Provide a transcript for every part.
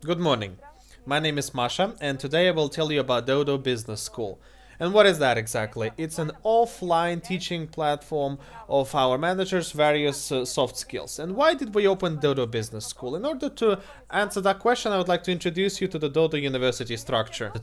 Good morning. My name is Masha, and today I will tell you about Dodo Business School. And what is that exactly? It's an offline teaching platform of our managers' various soft skills. And why did we open Dodo Business School? In order to answer that question, I would like to introduce you to the Dodo University structure.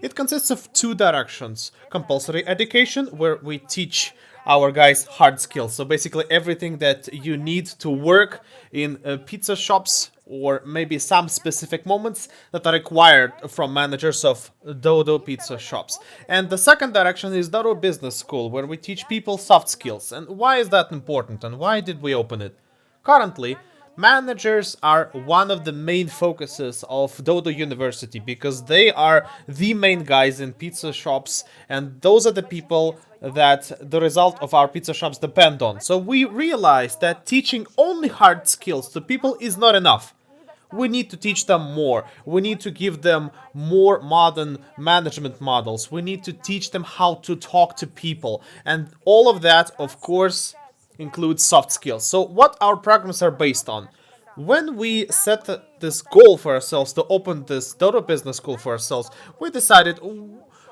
It consists of two directions: compulsory education, where we teach our guys hard skills. So basically everything that you need to work in pizza shops, or maybe some specific moments that are required from managers of Dodo pizza shops. And the second direction is Dodo Business School, where we teach people soft skills. And why is that important, and why did we open it? Currently, managers are one of the main focuses of Dodo University because they are the main guys in pizza shops, and those are the people that the result of our pizza shops depend on. So we realized that teaching only hard skills to people is not enough. We need to teach them more. We need to give them more modern management models. We need to teach them how to talk to people. And all of that, of course, includes soft skills. So, what our programs are based on. When we set this goal for ourselves to open this Dodo Business School for ourselves, we decided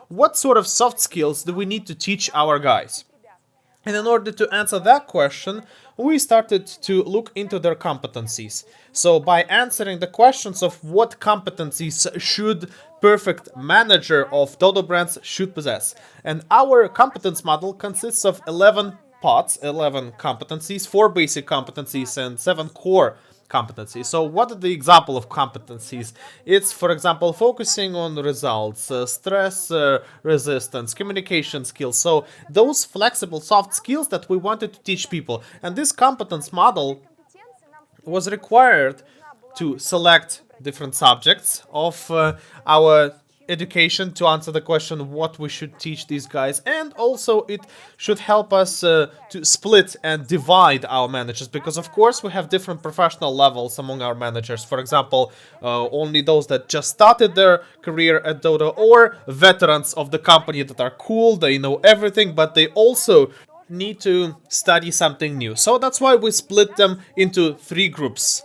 what sort of soft skills do we need to teach our guys. And in order to answer that question, we started to look into their competencies. So by answering the questions of what competencies should perfect manager of Dodo brands should possess. And our competence model consists of 11 pods, 11 competencies, 4 basic competencies and 7 core competencies. So what are the example of competencies? It's, for example, focusing on results, stress resistance, communication skills. So those flexible soft skills that we wanted to teach people. And this competence model was required to select different subjects of our education to answer the question what we should teach these guys, and also it should help us to split and divide our managers, because of course we have different professional levels among our managers. For example, only those that just started their career at Dodo, or veterans of the company that are cool, they know everything, but they also need to study something new. So that's why we split them into 3 groups: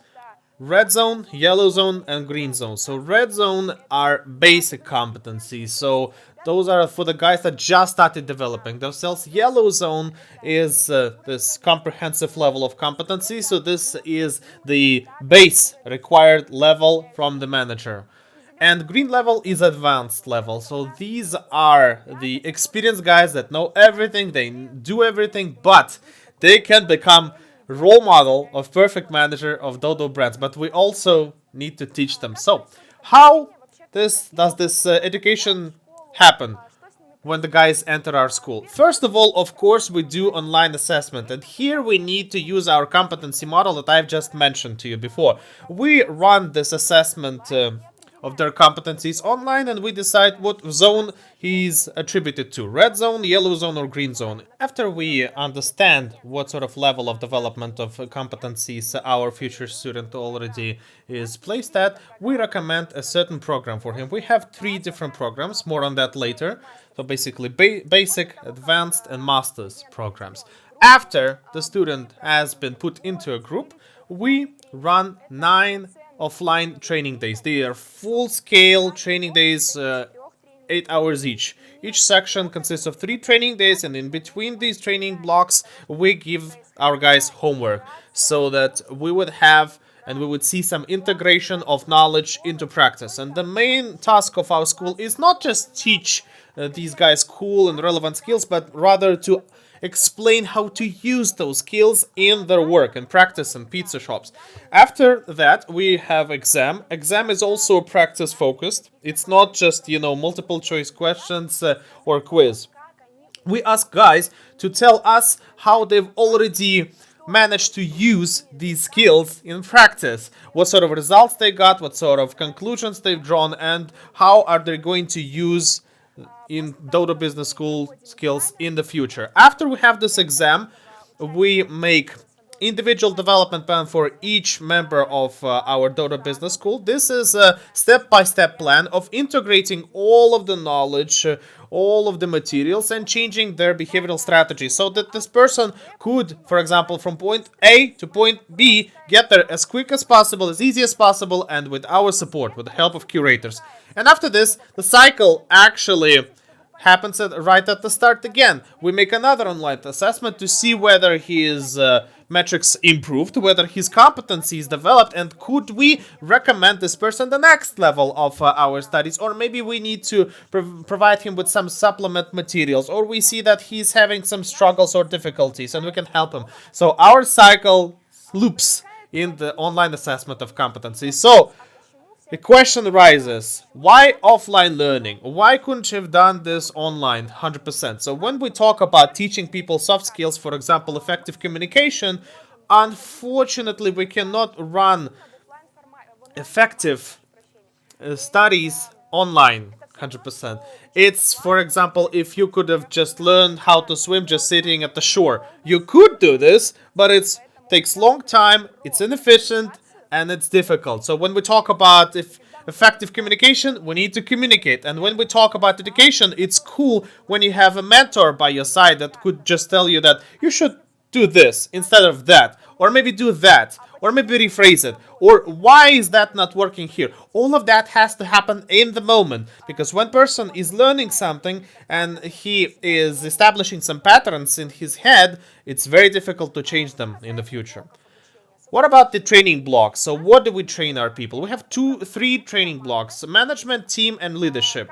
red zone, yellow zone, and green zone. So red zone are basic competencies. So those are for the guys that just started developing themselves. Yellow zone is this comprehensive level of competency. So this is the base required level from the manager. And green level is advanced level. So these are the experienced guys that know everything, they do everything, but they can become role model of perfect manager of Dodo brands. But we also need to teach them. So how this does this education happen when the guys enter our school? First of all, of course, we do online assessment, and here we need to use our competency model that I've just mentioned to you before. We run this assessment of their competencies online, and we decide what zone he's attributed to: red zone, yellow zone, or green zone. After we understand what sort of level of development of competencies our future student already is placed at, we recommend a certain program for him. We have 3 different programs, more on that later. So basically basic, advanced, and master's programs. After the student has been put into a group, we run 9 offline training days. They are full-scale training days, 8 hours each. Each section consists of 3 training days, and in between these training blocks, we give our guys homework so that we would have and we would see some integration of knowledge into practice. And the main task of our school is not just teach these guys cool and relevant skills, but rather to explain how to use those skills in their work and practice in pizza shops. After that, we have exam. Exam is also practice focused. It's not just, multiple choice questions or quiz. We ask guys to tell us how they've already managed to use these skills in practice, what sort of results they got, what sort of conclusions they've drawn, and how are they going to use in Dodo Business School skills in the future. After we have this exam, we make individual development plan for each member of our Dodo Business School. This is a step-by-step plan of integrating all of the knowledge all of the materials and changing their behavioral strategy so that this person could, for example, from point A to point B, get there as quick as possible, as easy as possible, and with our support, with the help of curators. And after this, the cycle actually happens right at the start again. We make another online assessment to see whether his metrics improved, whether his competency is developed, and could we recommend this person the next level of our studies, or maybe we need to provide him with some supplement materials, or we see that he's having some struggles or difficulties and we can help him. So our cycle loops in the online assessment of competency. So the question arises, why offline learning? Why couldn't you have done this online 100%? So when we talk about teaching people soft skills, for example, effective communication, unfortunately we cannot run effective studies online 100%. It's, for example, if you could have just learned how to swim just sitting at the shore. You could do this, but it takes long time, it's inefficient, and it's difficult. So when we talk about effective communication, we need to communicate. And when we talk about education, it's cool when you have a mentor by your side that could just tell you that you should do this instead of that, or maybe do that, or maybe rephrase it, or why is that not working here? All of that has to happen in the moment, because when person is learning something and he is establishing some patterns in his head, it's very difficult to change them in the future. What about the training blocks? So what do we train our people? We have three training blocks: management, team, and leadership.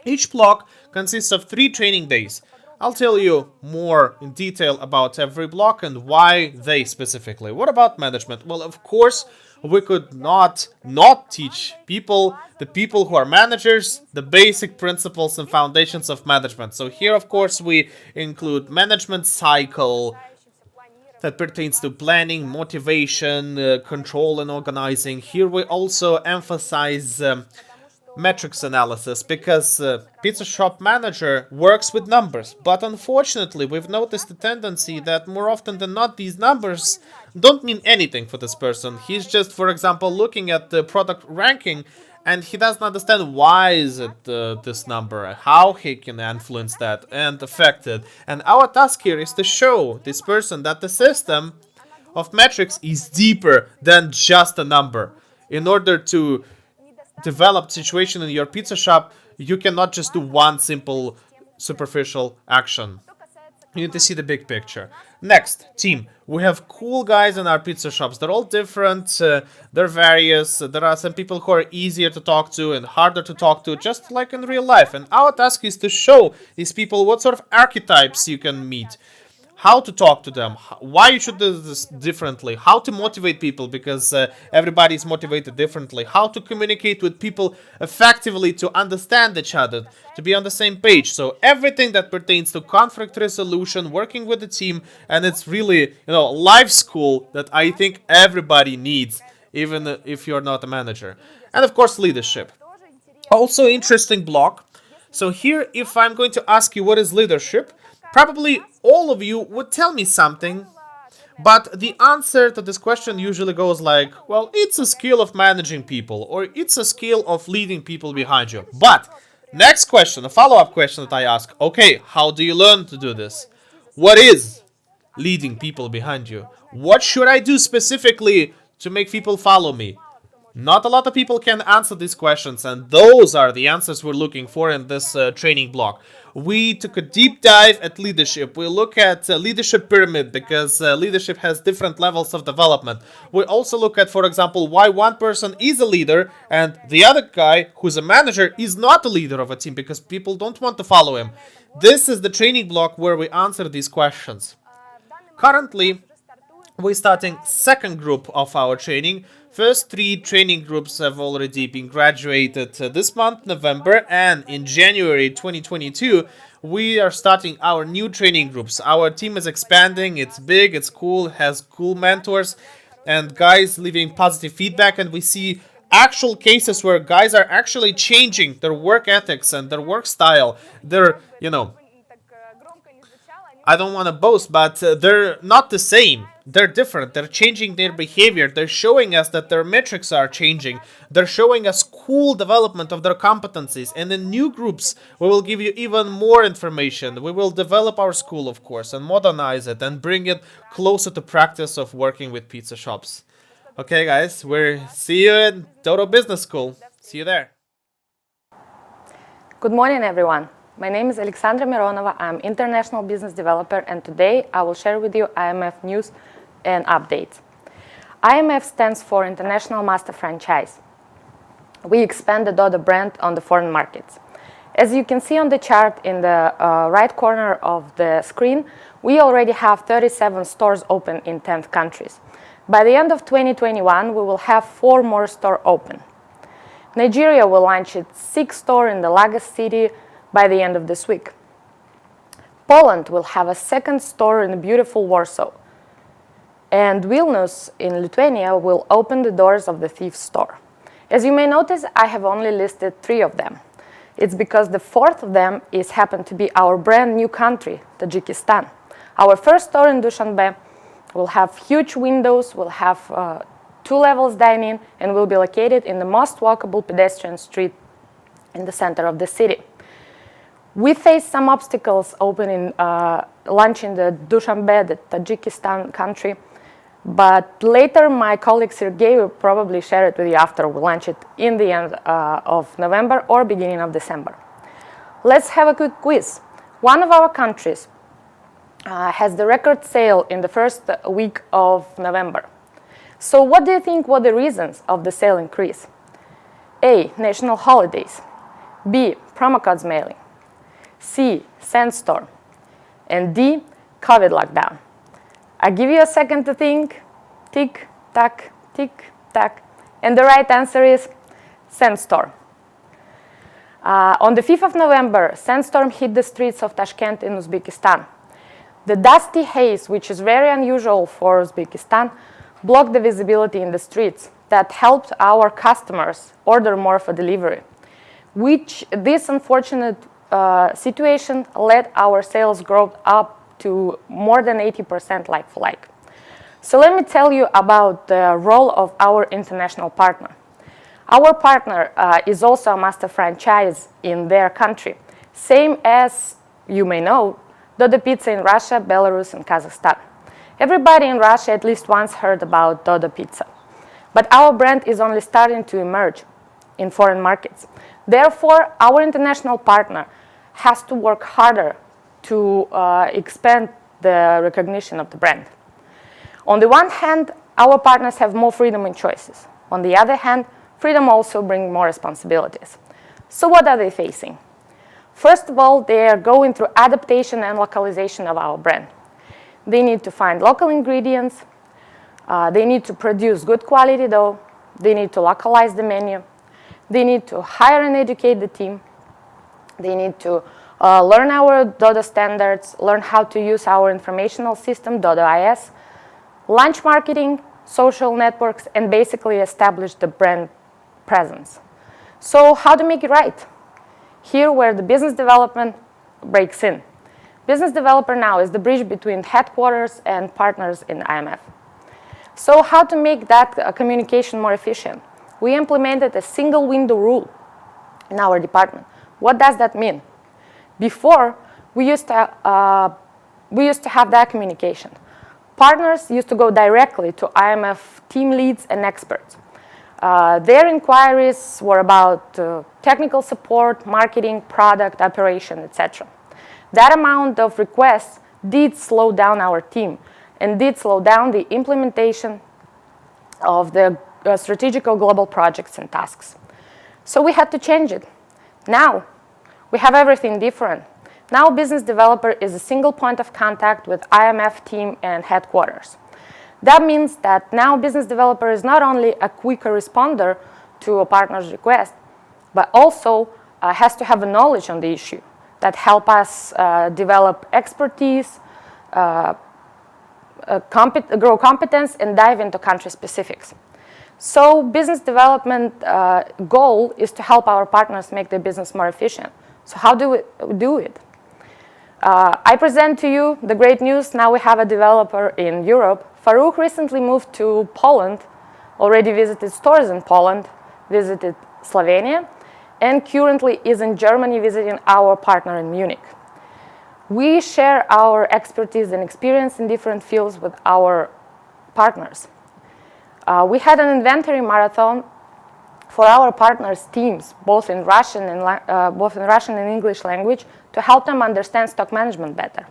Each block consists of 3 training days. I'll tell you more in detail about every block and why they specifically. What about management? Well, of course, we could not teach the people who are managers, the basic principles and foundations of management. So here, of course, we include management cycle, that pertains to planning, motivation, control, and organizing. Here we also emphasize metrics analysis, because pizza shop manager works with numbers, but unfortunately we've noticed a tendency that more often than not these numbers don't mean anything for this person. He's just, for example, looking at the product ranking and he doesn't understand why is it this number, how he can influence that and affect it. And our task here is to show this person that the system of metrics is deeper than just a number. In order to develop situation in your pizza shop, you cannot just do one simple superficial action. You need to see the big picture. Next, team. We have cool guys in our pizza shops. They're all different, they're various. There are some people who are easier to talk to and harder to talk to, just like in real life. And our task is to show these people what sort of archetypes you can meet, how to talk to them, why you should do this differently, how to motivate people, because everybody is motivated differently, how to communicate with people effectively to understand each other, to be on the same page. So everything that pertains to conflict resolution, working with the team, and it's really, life school that I think everybody needs, even if you're not a manager. And of course, leadership. Also interesting block. So here, if I'm going to ask you what is leadership, probably all of you would tell me something, but the answer to this question usually goes like, well, it's a skill of managing people, or it's a skill of leading people behind you. But next question, a follow-up question that I ask, okay, how do you learn to do this? What is leading people behind you? What should I do specifically to make people follow me? Not a lot of people can answer these questions, and those are the answers we're looking for in this training block. We took a deep dive at leadership. We look at leadership pyramid, because leadership has different levels of development. We also look at, for example, why one person is a leader and the other guy who's a manager is not a leader of a team, because people don't want to follow him. This is the training block where we answer these questions. Currently, we're starting second group of our training. First 3 training groups have already been graduated this month, November, and in January 2022, we are starting our new training groups. Our team is expanding, it's big, it's cool, has cool mentors, and guys leaving positive feedback, and we see actual cases where guys are actually changing their work ethics and their work style. They're, I don't want to boast, but they're not the same. They're different. They're changing their behavior. They're showing us that their metrics are changing. They're showing us cool development of their competencies. And in new groups, we will give you even more information. We will develop our school, of course, and modernize it and bring it closer to practice of working with pizza shops. Okay, guys, we'll see you at Dodo Business School. See you there. Good morning, everyone. My name is Aleksandra Mironova. I'm international business developer, and today I will share with you IMF news and updates. IMF stands for International Master Franchise. We expand the Dodo brand on the foreign markets. As you can see on the chart in the right corner of the screen, we already have 37 stores open in 10 countries. By the end of 2021, we will have 4 more stores open. Nigeria will launch its 6th store in the Lagos city by the end of this week. Poland will have a 2nd store in the beautiful Warsaw. And Vilnius in Lithuania will open the doors of the 5th store. As you may notice, I have only listed 3 of them. It's because the 4th of them is happened to be our brand new country, Tajikistan. Our first store in Dushanbe will have huge windows, will have 2 levels dining, and will be located in the most walkable pedestrian street in the center of the city. We faced some obstacles opening, launching the Dushanbe, the Tajikistan country, but later my colleague Sergey will probably share it with you after we launch it in the end of November or beginning of December. Let's have a quick quiz. One of our countries has the record sale in the first week of November. So what do you think were the reasons of the sale increase? A. National holidays. B. Promo codes mailing. C. Sandstorm. And D. COVID lockdown. I give you a second to think. Tick, tack, tick, tack. And the right answer is Sandstorm. On the 5th of November, Sandstorm hit the streets of Tashkent in Uzbekistan. The dusty haze, which is very unusual for Uzbekistan, blocked the visibility in the streets. That helped our customers order more for delivery. This unfortunate situation led our sales growth up to more than 80% like for like. So let me tell you about the role of our international partner. Our partner is also a master franchise in their country, same as you may know, Dodo Pizza in Russia, Belarus, and Kazakhstan. Everybody in Russia at least once heard about Dodo Pizza. But our brand is only starting to emerge in foreign markets. Therefore, our international partner has to work harder to expand the recognition of the brand. On the one hand, our partners have more freedom and choices. On the other hand, freedom also brings more responsibilities. So what are they facing? First of all, they are going through adaptation and localization of our brand. They need to find local ingredients. They need to produce good quality dough. They need to localize the menu. They need to hire and educate the team. They need to learn our Dodo standards, learn how to use our informational system, Dodo IS, launch marketing, social networks, and basically establish the brand presence. So how to make it right? Here where the business development breaks in. Business developer now is the bridge between headquarters and partners in IMF. So how to make that communication more efficient? We implemented a single window rule in our department. What does that mean? Before, we used to have that communication. Partners used to go directly to IMF team leads and experts. Their inquiries were about technical support, marketing, product, operation, etc. That amount of requests did slow down our team and did slow down the implementation of the strategical global projects and tasks. So we had to change it. Now, we have everything different. Now, business developer is a single point of contact with IMF team and headquarters. That means that now business developer is not only a quicker responder to a partner's request, but also has to have a knowledge on the issue that help us develop expertise, grow competence, and dive into country specifics. So business development goal is to help our partners make their business more efficient. So how do we do it? I present to you the great news. Now we have a developer in Europe. Farouk recently moved to Poland, already visited stores in Poland, visited Slovenia, and currently is in Germany visiting our partner in Munich. We share our expertise and experience in different fields with our partners. We had an inventory marathon for our partners' teams, both in Russian and English language, to help them understand stock management better.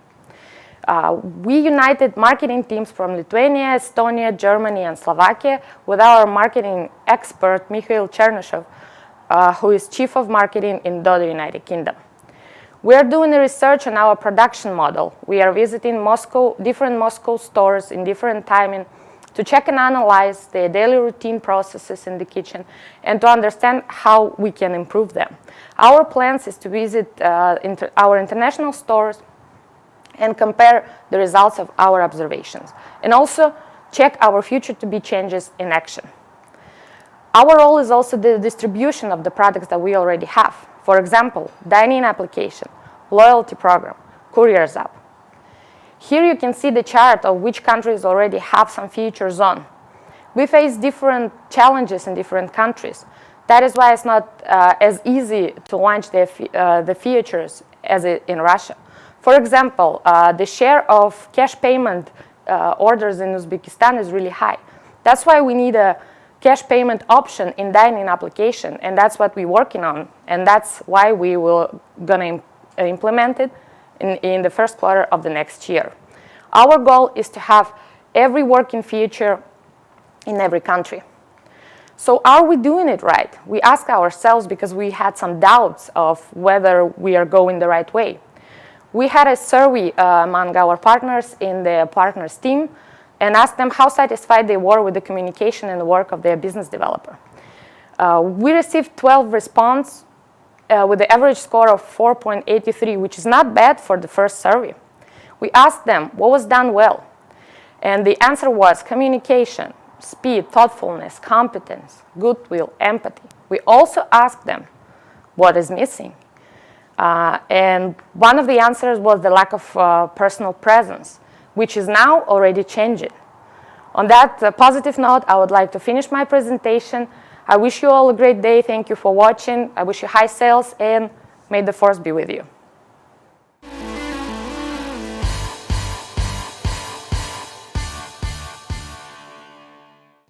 We united marketing teams from Lithuania, Estonia, Germany, and Slovakia with our marketing expert, Mikhail Chernyshev, who is Chief of Marketing in Dodo, United Kingdom. We are doing research on our production model. We are visiting different Moscow stores in different timing to check and analyze their daily routine processes in the kitchen and to understand how we can improve them. Our plans is to visit our international stores and compare the results of our observations, and also check our future to be changes in action. Our role is also the distribution of the products that we already have. For example, dine-in application, loyalty program, couriers app. Here you can see the chart of which countries already have some features on. We face different challenges in different countries. That is why it's not as easy to launch the features as in Russia. For example, the share of cash payment orders in Uzbekistan is really high. That's why we need a cash payment option in dine-in application, and that's what we're working on, and that's why we will gonna implement it in the first quarter of the next year. Our goal is to have every working feature in every country. So are we doing it right? We ask ourselves because we had some doubts of whether we are going the right way. We had a survey among our partners in the partners team and asked them how satisfied they were with the communication and the work of their business developer. We received 12 responses with the average score of 4.83, which is not bad for the first survey. We asked them what was done well, and the answer was communication, speed, thoughtfulness, competence, goodwill, empathy. We also asked them what is missing. And one of the answers was the lack of personal presence, which is now already changing. On that positive note, I would like to finish my presentation. I wish you all a great day. Thank you for watching. I wish you high sales, and may the force be with you.